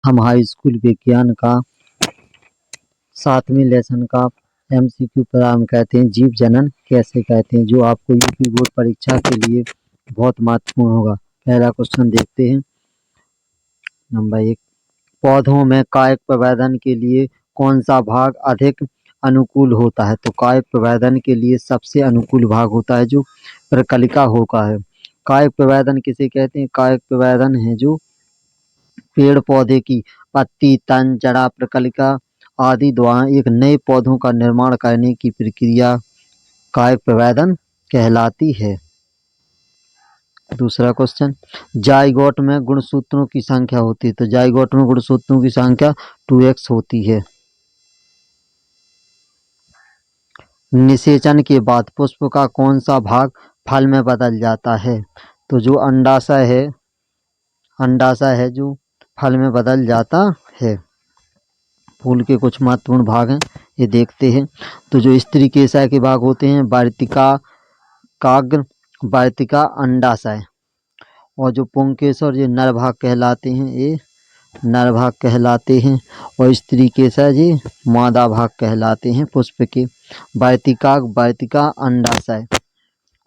हम high school विज्ञान का 7वें लेसन का MCQ प्रारंभ करते हैं। जीव जनन कैसे कहते हैं, जो आपको यूपी बोर्ड परीक्षा के लिए बहुत महत्वपूर्ण होगा। पहला क्वेश्चन देखते हैं। नंबर 1, पौधों में कायक प्रवर्धन के लिए कौन सा भाग अधिक अनुकूल होता है? तो कायक प्रवर्धन के लिए सबसे अनुकूल भाग होता है जो प्रकलिका होता है। कायक प्रवर्धन किसे कहते हैं? कायक प्रवर्धन है जो पेड़ पौधे की पत्ती, तन, जड़ा, प्रकलिका आदि द्वारा एक नए पौधों का निर्माण करने की प्रक्रिया कायक प्रवर्धन कहलाती है। दूसरा क्वेश्चन, जाइगोट में गुणसूत्रों की संख्या होती है। तो जाइगोट में गुणसूत्रों की संख्या 2x होती है। निषेचन के बाद पुष्प का कौन सा भाग फल में बदल जाता है? तो जो अंडाशय है जो फल में बदल जाता है। फूल के कुछ महत्वपूर्ण भाग हैं, ये देखते हैं। तो जो स्त्री केसय के भाग होते हैं, वार्तिका, काग्र, वार्तिका, अंडाशय। और जो पुंकेसर ये नर भाग कहलाते हैं, ये नर भाग कहलाते हैं। और स्त्री केसय ये मादा भाग कहलाते हैं पुष्प के। वार्तिका, वार्तिका, अंडाशय।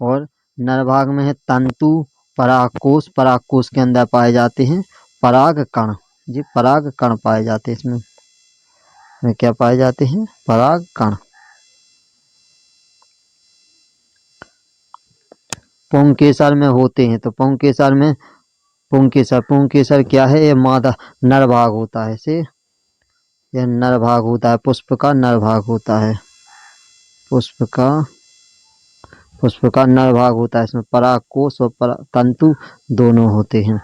और नर भाग में है तंतु, परागकोश, परागकोश के अंदर पाए जाते हैं पराग कण। ये पराग कण पाए जाते हैं इसमें क्या पाए जाते हैं? पराग कण। पुंकेसर में होते हैं। तो पुंकेसर में पुंकेसर क्या है? ये मादा नर भाग होता है। इसे यह नर भाग होता है, पुष्प का नर भाग होता है। पुष्प का नर भाग होता है। इसमें परागकोश और तंतु दोनों होते हैं।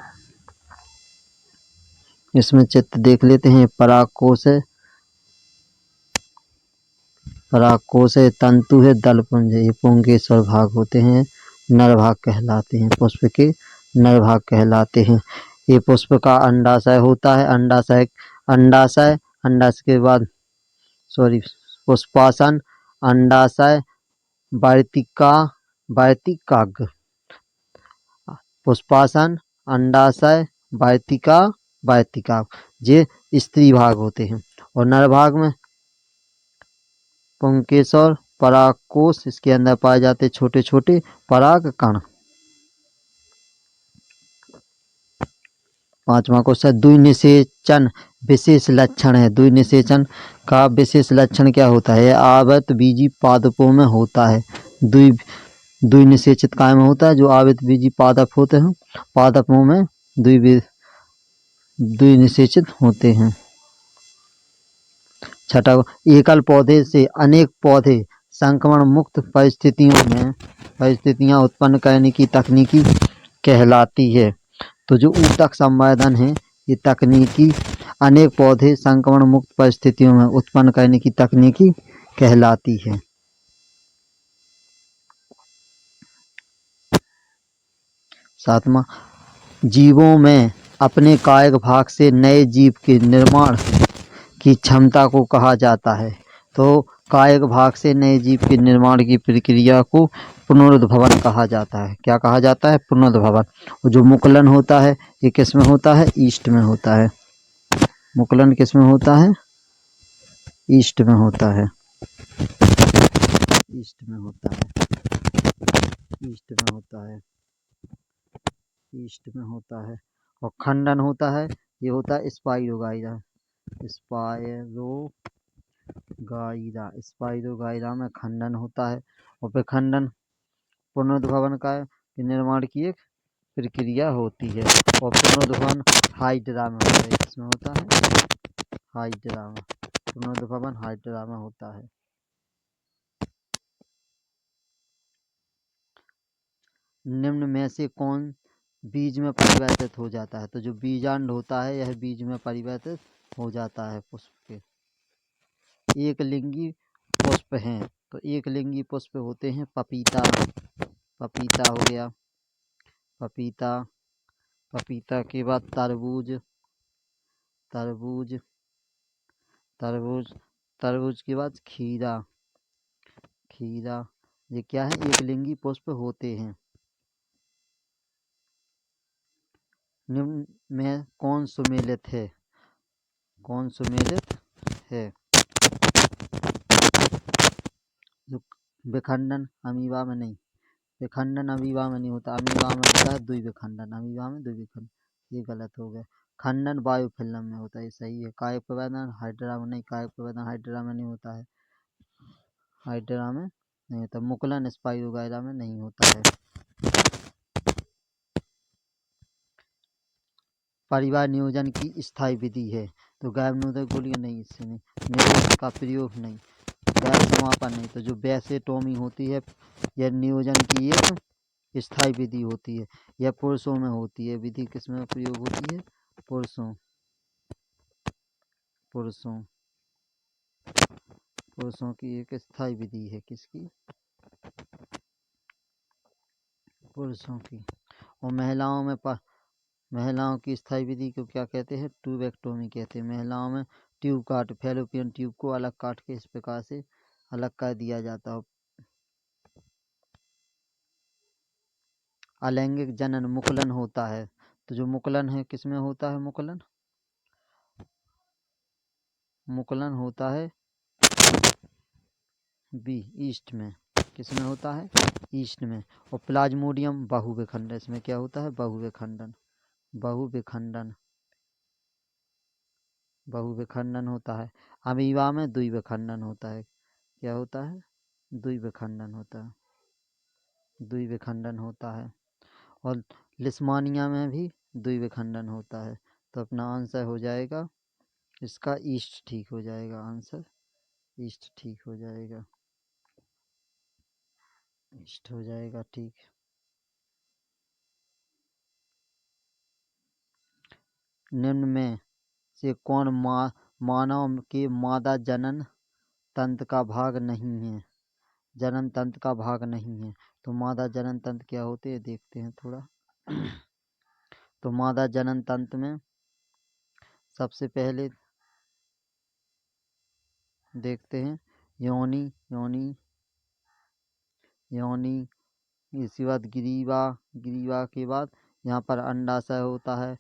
इसमें चित्र देख लेते हैं। परागकोश है, तंतु है, दलपुंज है। ये पुंकेसर भाग होते हैं, नर भाग कहलाते हैं, पुष्प के नर भाग कहलाते हैं। ये पुष्प का अंडाशय होता है। अंडाशय के बाद पुष्पासन, अंडाशय, वार्तिकाग्र। पुष्पासन, अंडाशय, वार्तिका ये स्त्री भाग होते हैं। और नर भाग में पुंकेसर, परागकोश, इसके अंदर पाए जाते छोटे छोटे पराग कण। 5वां क्वेश्चन, द्विनिषेचन विशेष लक्षण है। द्विनिषेचन का विशेष लक्षण क्या होता है? आवृतबीजी पादपों में होता है। द्विनिषेचित काय में होता है? जो आवृतबीजी पादप होते हैं, पादपों में द्विनिषेचित होते हैं। छठा, एकल पौधे से अनेक पौधे संक्रमण मुक्त परिस्थितियां उत्पन्न करने की तकनीकी कहलाती है। तो जो ऊतक संवर्धन है, ये तकनीकी अनेक पौधे संक्रमण मुक्त परिस्थितियों में उत्पन्न करने की तकनीकी कहलाती है। 7वां, जीवों में अपने कायक भाग से नए जीव के निर्माण की क्षमता को कहा जाता है। तो कायक भाग से नए जीव के निर्माण की प्रक्रिया को पुनरुद्भवन कहा जाता है। क्या कहा जाता है? पुनरुद्भवन। और जो मुकुलन होता है, ये किस में होता है? ईस्ट में होता है। मुकुलन किस में होता है? ईस्ट में होता है। ईस्ट में होता है। ईस्ट में होता है। ईस्ट में होता है। और खंडन होता है, ये होता है स्पाइरोगाइरा। स्पाइरोगाइरा में खंडन होता है। और फिर खंडन पुनरुद्भवन का निर्माण की एक प्रक्रिया होती है। और पुनरुद्भवन हाइड्रा में होता है। किसमें होता है? हाइड्रा में। पुनरुद्भवन हाइड्रा में होता है। निम्न में से कौन बीज में परिवर्तित हो जाता है? तो जो बीजांड होता है, यह बीज में परिवर्तित हो जाता है पुष्प के। एक लिंगी पुष्प हैं। तो एक लिंगी पुष्प होते हैं पपीता हो गया, पपीता के बाद तरबूज के बाद खीरा। ये क्या है? एक लिंगी पुष्प होते हैं। निम्न में कौन सुमेलित है? कौन सुमेलित है। जो विखंडन अमीबा में नहीं, विखंडन अमीबा में नहीं होता, अमीबा में होता है द्विविखंडन, अमीबा में द्विविखंडन, ये गलत हो गया। खंडन बायोफिल्म में होता है, ये सही है। कायिक प्रवर्धन हाइड्रा में नहीं, कायिक प्रवर्धन हाइड्रा में नहीं होता है, हाइड्रा में नहीं होता। मुकुलन स्पाइरोगाइरा में नहीं होता है। परिवार नियोजन की स्थायी विधि है, तो गैर निरोधक गोलियां नहीं, इससे नहीं। निरोध का प्रयोग नहीं, गैर समापन नहीं। तो जो वैसेटोमी होती है यह नियोजन की एक स्थायी विधि होती है, यह पुरुषों में होती है। विधि किसमें प्रयोग होती है, पुरुषों, पुरुषों, पुरुषों की एक स्थायी विधि है। किसकी, पुरुषों की। और महिलाओं में महिलाओं की स्थायी विधि को क्या कहते हैं, ट्यूबेक्टोमी कहते हैं। महिलाओं में ट्यूब काट, फैलोपियन ट्यूब को अलग काट के इस प्रकार से अलग कर दिया जाता है। अलैंगिक जनन मुकुलन होता है, तो जो मुकुलन है किसमें होता है, मुकुलन, मुकुलन होता है बी, ईस्ट में। किसमें होता है, ईस्ट में। और प्लाज्मोडियम बहुविखंडन, इसमें क्या होता है, बहुविखंडन, बहुविखंडन, बहुविखंडन होता है। अमीबा में द्विविखंडन होता है, क्या होता है, द्विविखंडन होता है, द्विविखंडन होता है। और लिस्मानिया में भी द्विविखंडन होता है। तो अपना आंसर हो जाएगा इसका ईस्ट, ठीक हो जाएगा आंसर, ईस्ट ठीक हो जाएगा, ईस्ट हो जाएगा ठीक। निम्न में से कौन मानव के मादा जनन तंत्र का भाग नहीं है, जनन तंत्र का भाग नहीं है। तो मादा जनन तंत्र क्या होते हैं देखते हैं थोड़ा। तो मादा जनन तंत्र में सबसे पहले देखते हैं योनि, योनि, योनि, इसके बाद ग्रीवा, ग्रीवा के बाद यहाँ पर अंडाशय होता है,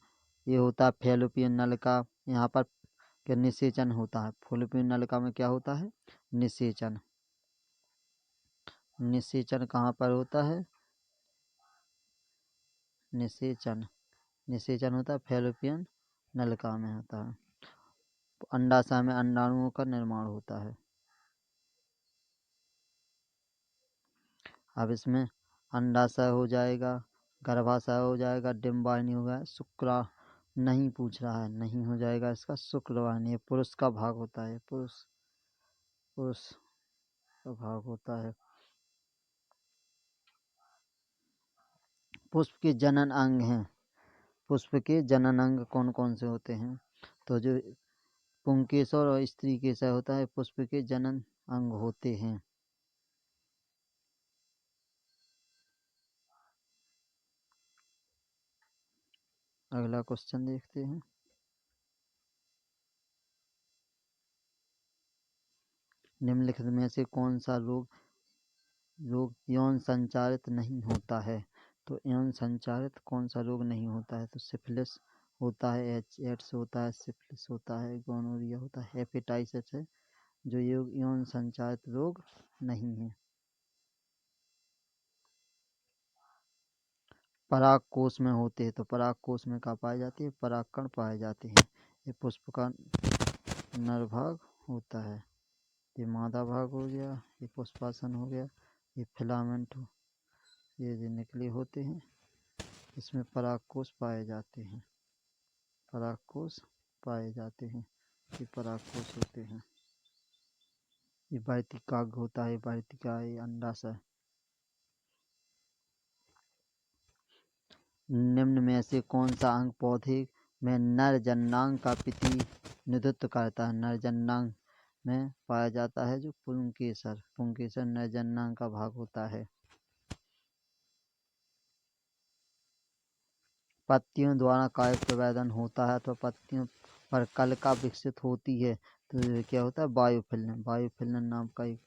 ये होता है फैलोपियन नलिका। यहाँ पर क्या निषेचन होता है, फैलोपियन नलिका में क्या होता है, निषेचन। निषेचन कहाँ पर होता है, निषेचन, निषेचन होता है फैलोपियन नलिका में होता है। अंडाशय में अंडाणुओं का निर्माण होता है। अब इसमें अंडाशय हो जाएगा, गर्भाशय हो जाएगा, डिम्बाशय हो गया, शुक्रा नहीं पूछ रहा है, नहीं हो जाएगा इसका शुक्रवाहिनी। पुरुष का भाग होता है, पुरुष, पुरुष का भाग होता है। पुष्प के जनन अंग हैं, पुष्प के जनन अंग कौन कौन से होते हैं, तो जो पुंकेसर और स्त्री केसर होता है पुष्प के जनन अंग होते हैं। अगला क्वेश्चन देखते हैं। निम्नलिखित में से कौन सा रोग यौन संचारित नहीं होता है, तो यौन संचारित कौन सा रोग नहीं होता है, तो सिफिलिस होता है, एड्स होता है, सिफिलिस होता है, गोनोरिया होता है, हेपेटाइटिस है, जो यौन संचारित रोग नहीं है। पराग कोश में होते हैं, तो पराग कोश में क्या पाए जाते हैं, परागकण पाए जाते हैं। ये पुष्प का नर भाग होता है, ये मादा भाग हो गया, ये पुष्पासन हो गया, ये फिलामेंट हो, ये जो निकले होते हैं इसमें परागकोश पाए जाते हैं, परागकोश पाए जाते हैं, ये परागकोश होते हैं। ये वार्तिकाग्र होता है, वार्तिका ये अंडाशय। निम्न में से कौन सा अंग पौधे में नर जननांग का प्रतिनिधित्व करता है, नर जननांग में पाया जाता है, जो पुंकेसर, पुंकेसर नर जननांग का भाग होता है। पत्तियों द्वारा कायिक प्रवर्धन होता है, तो पत्तियों पर कलिका विकसित होती है, तो ये क्या होता है, बायोफिलन, बायोफिलन नाम का एक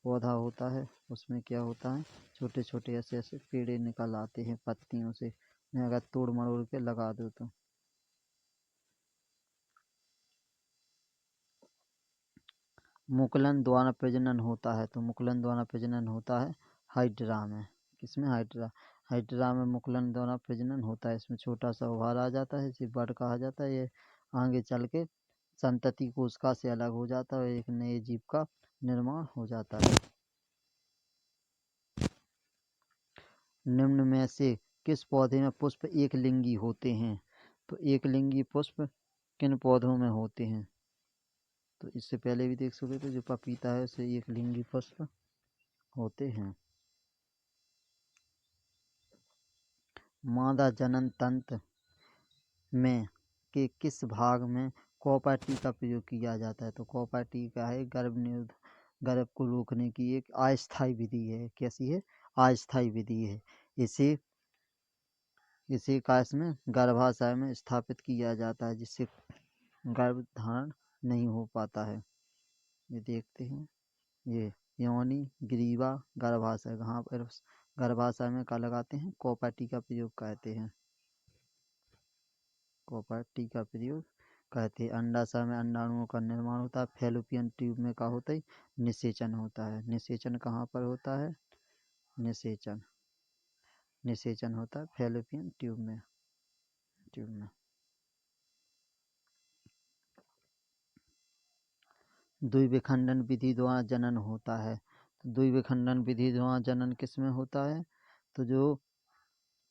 पौधा होता है, उसमें क्या होता है, छोटे छोटे ऐसे ऐसे पेड़े निकल आते हैं पत्तियों से, उन्हें अगर तोड़ मरोड़ के लगा दो तो। मुकुलन द्वारा प्रजनन होता है, तो मुकुलन द्वारा प्रजनन होता है हाइड्रा में। किसमें? हाइड्रा। हाइड्रा में मुकुलन द्वारा प्रजनन होता है। इसमें छोटा सा ओभार आ जाता है, इसे बड कहा जाता है। ये आगे चल के संतति कोशिका से अलग हो जाता है और एक नए जीव का निर्माण हो जाता है। निम्न में से किस पौधे में पुष्प एक लिंगी होते हैं? तो एक लिंगी पुष्प किन पौधों में होते हैं? तो इससे पहले भी देख सकते थे, जो पपीता है उसे एक लिंगी पुष्प होते हैं। मादा जनन तंत्र में के किस भाग में कॉपर-टी का प्रयोग किया जाता है? तो कॉपर-टी का है गर्भ को रोकने की एक अस्थायी विधि है। कैसी है? अस्थायी विधि है। इसे काश में गर्भाशय में स्थापित किया जाता है, जिससे गर्भ धारण नहीं हो पाता है। ये देखते हैं, ये योनि, ग्रीवा, गर्भाशय, कहाँ पर गर्भाशय में क्या लगाते हैं? कॉपर-टी का प्रयोग करते हैं। कॉपर-टी का प्रयोग कहते हैं। अंडाशय में अंडाणुओं का निर्माण होता है। फैलोपियन ट्यूब में क्या होता है? निषेचन होता है। निषेचन कहाँ पर होता है? निषेचन होता है फैलोपियन ट्यूब में। द्विविखंडन विधि द्वारा जनन होता है। तो द्विविखंडन विधि द्वारा जनन किस में होता है? तो जो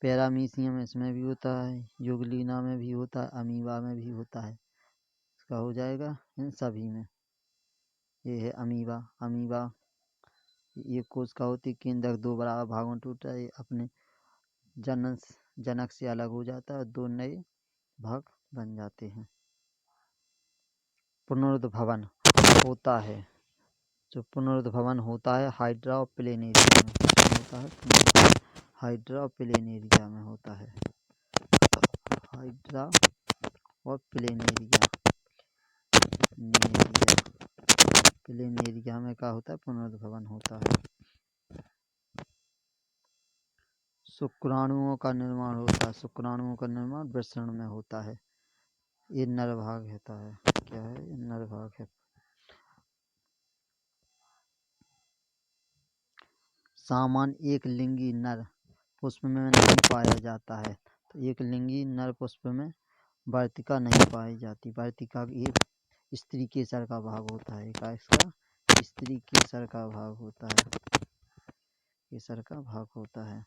पैरामीशियम इसमें भी होता है, यूग्लिना में भी होता है, अमीबा में भी होता है। इसका हो जाएगा इन सभी में। ये है अमीबा। ये कोशिका होती, केंद्रक दो बराबर भागों में टूटा है, अपने जनक से अलग हो जाता है, दो नए भाग बन जाते हैं। पुनरुद्भवन होता है, जो पुनरुद्भवन होता है हाइड्रा और प्लेनेरिया में होता है। हाइड्रा और प्लेनेरिया में होता है। हाइड्रा और प्लेनेरिया में क्या होता है? पुनरुद्भवन होता है। शुक्राणुओं का निर्माण होता है। शुक्राणुओं का निर्माण वृषण में होता है। ये नर भाग होता है। क्या है? ये नर भाग है। सामान्य एक लिंगी नर पुष्प में नहीं पाया जाता है। तो एक लिंगी नर पुष्प में वर्तिका नहीं पाई जाती। वर्तिका ये स्त्री केसर का भाग होता है। क्या इसका? स्त्री केसर का भाग होता है। केसर का भाग होता है।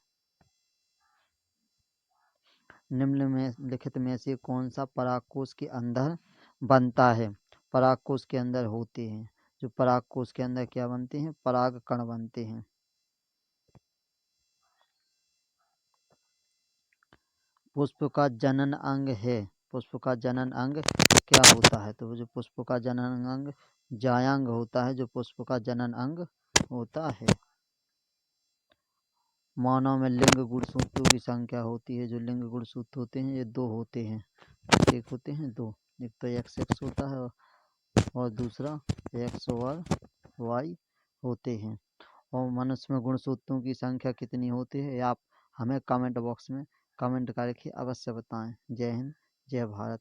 निम्न में लिखित में से कौन सा परागकोश के अंदर बनता है? परागकोश के अंदर होते हैं। जो परागकोश के अंदर क्या बनते हैं? पराग कण बनते हैं। पुष्प का जनन अंग है। पुष्प का जनन अंग क्या होता है? तो जो पुष्प का जनन अंग जायांग होता है, जो पुष्प का जनन अंग होता है। मानव में लिंग गुणसूत्रों की संख्या होती है। जो लिंग गुणसूत्र होते हैं ये दो होते हैं। एक होते हैं दो, एक तो XX होता है और दूसरा X और Y होते हैं। और मनुष्य में गुणसूत्रों की संख्या कितनी होती है, आप हमें कमेंट बॉक्स में कमेंट करके अवश्य बताएं। जय हिंद, जय भारत।